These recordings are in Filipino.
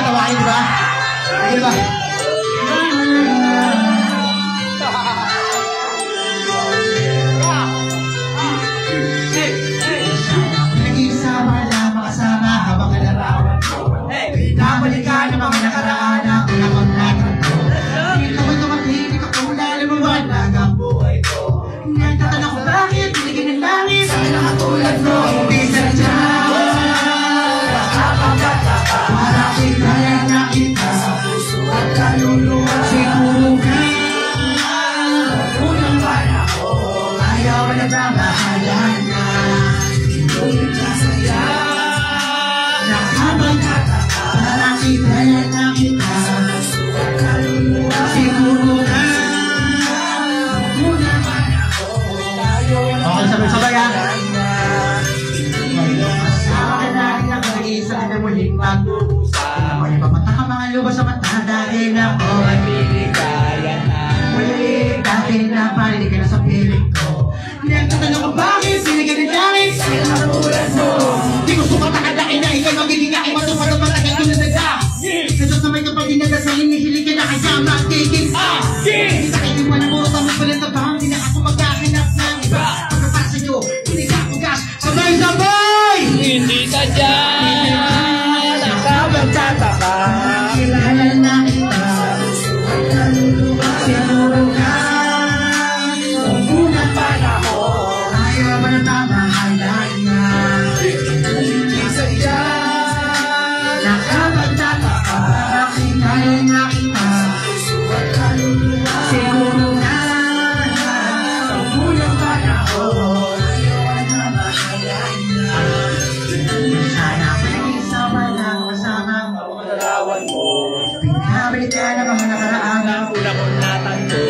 Tawakin ba? Sige ba? Nag-iisa wala makasama habang alarawan ko. Pinabalikan ang mga nakaraan ang unang natanto. Dito ko'y tumating, di ko kung lalamuwanag ang buhay ko. Nagtatanong ko bakit binigyan ng langit sa nakatulad mo. Hindi sadya para kaya nakita sa puso at kaluluwa. Siguro ka unang panahon ayaw na nagmamahalan na. Ngunit nasaya nakabagkataka para kaya nakita sa puso at kaluluwa. Siguro ka unang panahon ayaw na nagmamahalan. Okay, sabay-sabay ha. Sa muling pag-uusap may pamata ka mga lubos sa mata dahil ako ay piligaya na. Muli dahil napalilig ka na sa piling ko. Nagtatanong ko bakit sinigyan ng langit sa katulad mo. Di ko sumatakadaki na ikaw magiging aking matupad ang matagal ko na nagda. Sa Diyos na may kapag dinadasal hinihilig ka na kasama at kikis. Sa akin mo ng urot ang magpalit na bang di na ako magkahanap ng iba. Pagkapag sa iyo hindi ka pugas. Sabay-sabay hindi sadya nakabagtataka kilala na kita at kaluluwa. Siguro ka ang unang panahon ayaw ba na tamahalan na. Hindi sadya nakabagtataka kilala na kita at kaluluwa. Siguro ka ang unang panahon ayaw ba na tamahalan na. Sana pinag-isa walang kasama ang larawan mo. Pinabalik ka na mga nakaraan ang una kong natanto.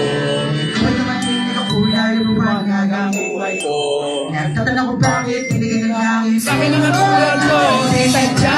Ikaw dumating na kakulay lumawanag ang buhay ko. Nagtatanong ko bakit hindi ka ng langit sa akin ang katulad mo. Hindi sadya